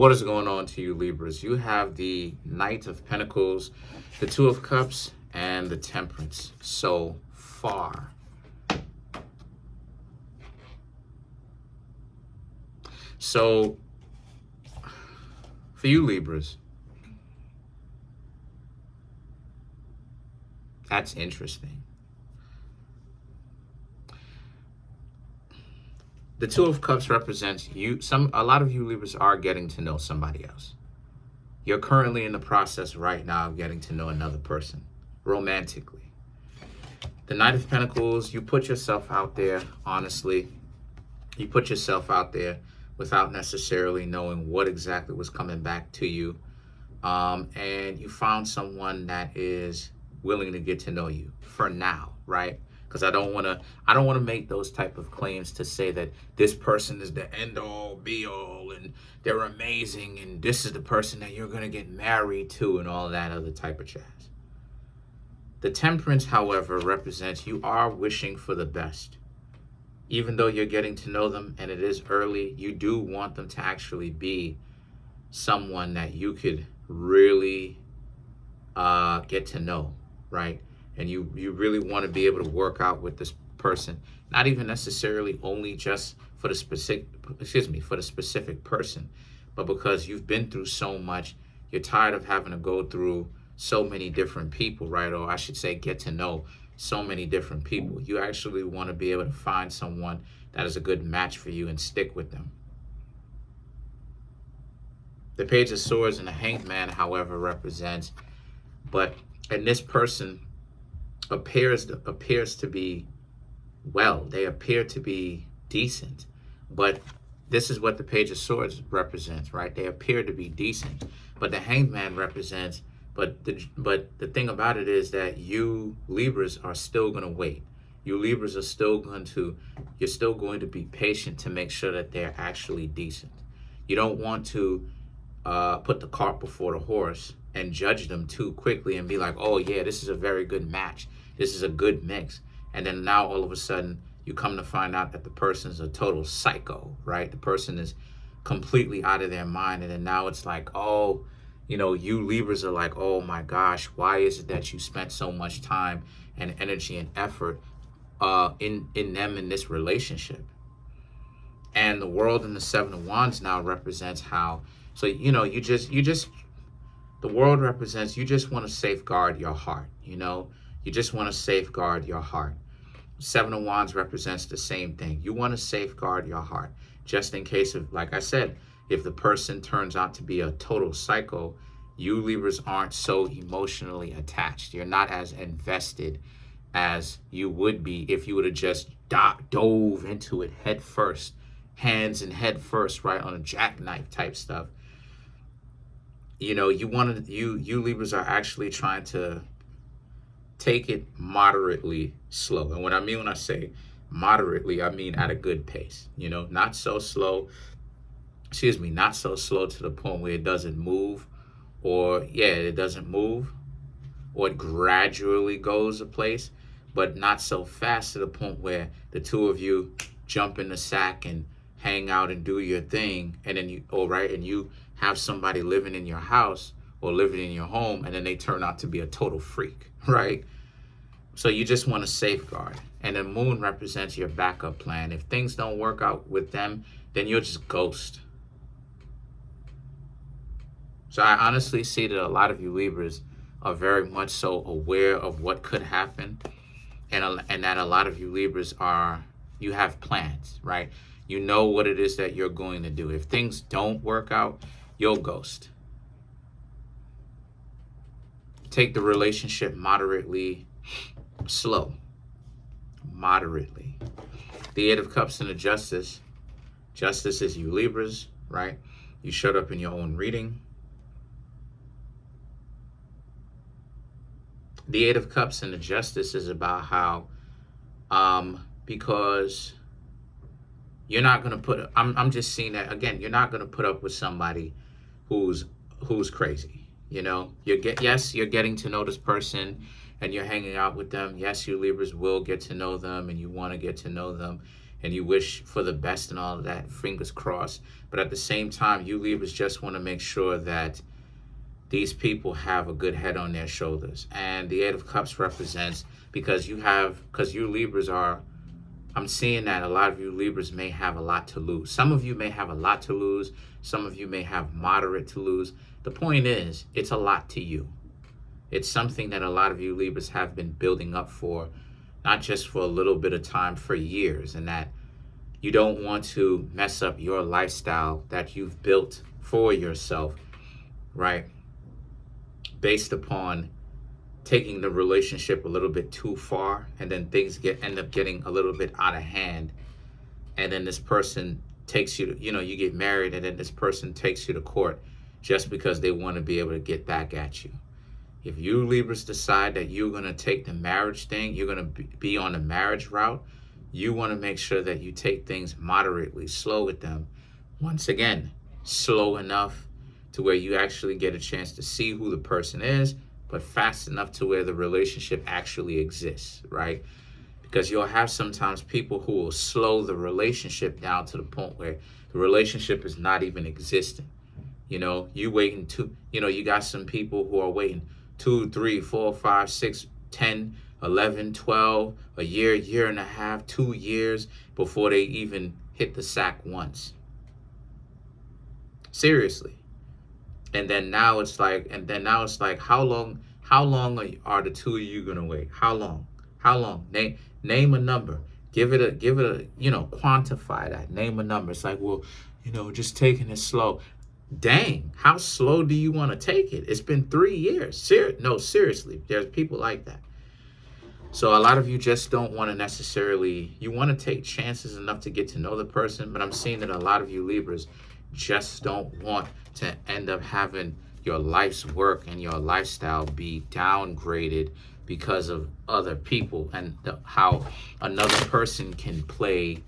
What is going on to you, Libras? You have the Knight of Pentacles, the Two of Cups, and the Temperance so far. So, for you, Libras, that's interesting. The Two of Cups represents you. A lot of you Libras are getting to know somebody else. You're currently in the process right now of getting to know another person romantically. The Knight of Pentacles, you put yourself out there, honestly. You put yourself out there without necessarily knowing what exactly was coming back to you. And you found someone that is willing to get to know you for now, right? Because I don't want to make those type of claims to say that this person is the end all be all and they're amazing and this is the person that you're going to get married to and all that other type of jazz. The Temperance, however, represents you are wishing for the best. Even though you're getting to know them and it is early, you do want them to actually be someone that you could really get to know, right? And you really want to be able to work out with this person, not even necessarily only just for the specific person, but because you've been through so much, you're tired of having to go through so many different people, right? Or I should say get to know so many different people. You actually want to be able to find someone that is a good match for you and stick with them. The Page of Swords and the Hanged Man, however, represents, and this person appears to be well. They appear to be decent, but this is what the Page of Swords represents, right? They appear to be decent, but the Hanged Man represents. But the thing about it is that you Libras are still going to wait. You Libras are you're still going to be patient to make sure that they're actually decent. You don't want to put the cart before the horse and judge them too quickly and be like, oh yeah, this is a very good match. This is a good mix. And then now all of a sudden you come to find out that the person's a total psycho, right? The person is completely out of their mind. And then now it's like, oh, you Libras are like, oh my gosh, why is it that you spent so much time and energy and effort in them in this relationship? And the World and the Seven of Wands now represents how, so, the World represents, you just want to safeguard your heart, you just want to safeguard your heart. Seven of Wands represents the same thing. You want to safeguard your heart just in case of, like I said, if the person turns out to be a total psycho, you Libras aren't so emotionally attached. You're not as invested as you would be if you would have just dove into it head first, hands and head first, right, on a jackknife type stuff. You Libras are actually trying to take it moderately slow. And when I say moderately, I mean at a good pace, not so slow. Not so slow to the point where it doesn't move, or it doesn't move, or it gradually goes a place, but not so fast to the point where the two of you jump in the sack and hang out and do your thing, and then you have somebody living in your house or living in your home, and then they turn out to be a total freak, right? So you just want to safeguard. And the Moon represents your backup plan. If things don't work out with them, then you'll just ghost. So I honestly see that a lot of you Libras are very much so aware of what could happen, and that a lot of you Libras you have plans, right? You know what it is that you're going to do. If things don't work out, you'll ghost. Take the relationship moderately slow. Moderately. The Eight of Cups and the Justice. Justice is you Libras, right? You showed up in your own reading. The Eight of Cups and the Justice is about how, because you're not going to I'm just seeing that, again, you're not going to put up with somebody who's crazy, you're getting to know this person and you're hanging out with them. Yes, you Libras will get to know them and you want to get to know them. and you wish for the best and all of that, fingers crossed. But at the same time, you Libras just want to make sure that these people have a good head on their shoulders. And the Eight of Cups represents, because you Libras are, I'm seeing that a lot of you Libras may have a lot to lose. Some of you may have a lot to lose. Some of you may have moderate to lose. The point is, it's a lot to you. It's something that a lot of you Libras have been building up for, not just for a little bit of time, for years, and that you don't want to mess up your lifestyle that you've built for yourself, right? Based upon taking the relationship a little bit too far, and then things end up getting a little bit out of hand, and then this person takes you to, you get married, and then this person takes you to court just because they want to be able to get back at you. If you Libras decide that you're going to take the marriage thing, you're going to be on the marriage route, you want to make sure that you take things moderately, slow with them. Once again, slow enough to where you actually get a chance to see who the person is, but fast enough to where the relationship actually exists, right? Because you'll have sometimes people who will slow the relationship down to the point where the relationship is not even existing. You waiting you got some people who are waiting 2, 3, 4, 5, 6, 10, 11, 12, a year and a half, 2 years before they even hit the sack once. Seriously. And then now it's like, how long are the two of you gonna wait? How long? Name a number. Give it a, quantify that. Name a number. It's like, well, just taking it slow. Dang, how slow do you want to take it? It's been 3 years. No, seriously, there's people like that. So a lot of you just don't want to necessarily, you want to take chances enough to get to know the person, but I'm seeing that a lot of you Libras just don't want to end up having your life's work and your lifestyle be downgraded because of other people, and how another person can play,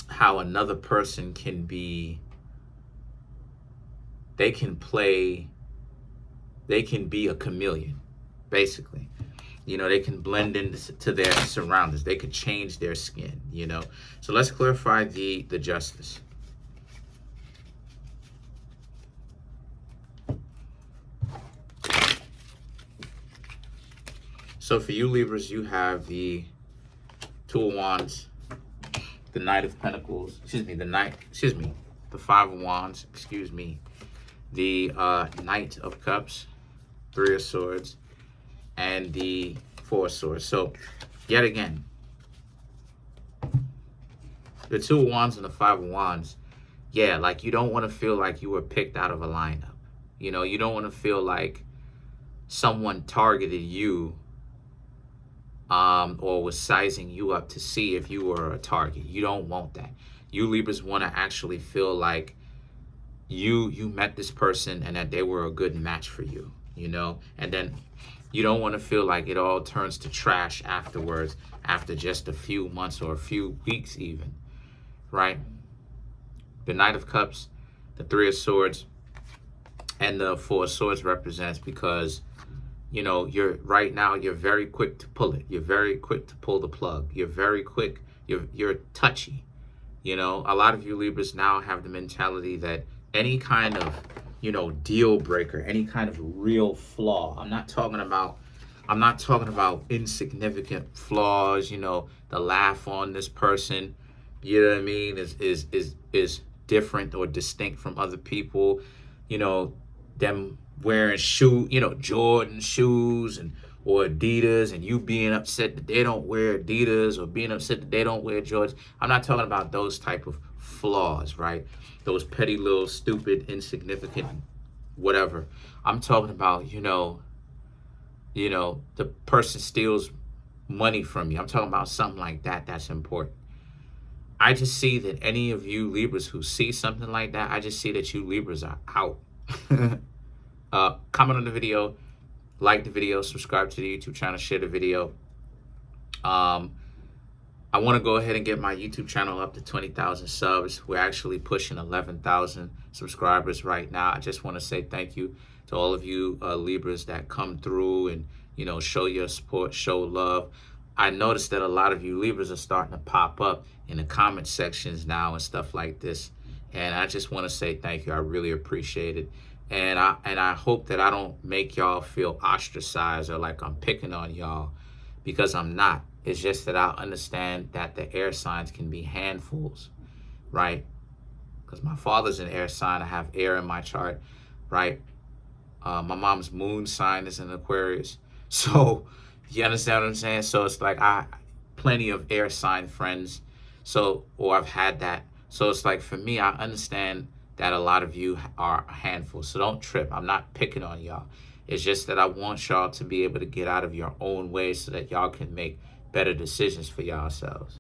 how another person can be, they can be a chameleon, basically. They can blend into their surroundings. They could change their skin, So let's clarify the justice. So for you Libras, you have the Two of Wands, the Knight of Pentacles, the Five of Wands, the Knight of Cups, Three of Swords, and the Four of Swords. So yet again, the Two of Wands and the Five of Wands, like you don't want to feel like you were picked out of a lineup. You don't want to feel like someone targeted you or was sizing you up to see if you were a target. You don't want that. You Libras want to actually feel like you met this person and that they were a good match for you, and then you don't want to feel like it all turns to trash afterwards, after just a few months or a few weeks even, right? The Knight of Cups, the Three of Swords, and the Four of Swords represents, because you're very quick to pull it. You're very quick to pull the plug. You're very quick. You're touchy. A lot of you Libras now have the mentality that any kind of, deal breaker, any kind of real flaw. I'm not talking about insignificant flaws, the laugh on this person, is different or distinct from other people, them wearing Jordan shoes or Adidas, and you being upset that they don't wear Adidas, or being upset that they don't wear Jordans. I'm not talking about those type of flaws, right? Those petty little stupid, insignificant, whatever. I'm talking about, the person steals money from you. I'm talking about something like that that's important. I just see that any of you Libras who see something like that, I just see that you Libras are out. Comment on the video, like the video, subscribe to the YouTube channel, share the video. I want to go ahead and get my YouTube channel up to 20,000 subs. We're actually pushing 11,000 subscribers right now. I just want to say thank you to all of you Libras that come through and, show your support, show love. I noticed that a lot of you Libras are starting to pop up in the comment sections now and stuff like this. And I just want to say thank you. I really appreciate it. And I hope that I don't make y'all feel ostracized or like I'm picking on y'all, because I'm not. It's just that I understand that the air signs can be handfuls, right? Because my father's an air sign. I have air in my chart, right? My mom's moon sign is an Aquarius. So you understand what I'm saying? So it's like plenty of air sign friends. So, or I've had that. So it's like, for me, I understand that a lot of you are a handful. So don't trip. I'm not picking on y'all. It's just that I want y'all to be able to get out of your own way so that y'all can make better decisions for yourselves.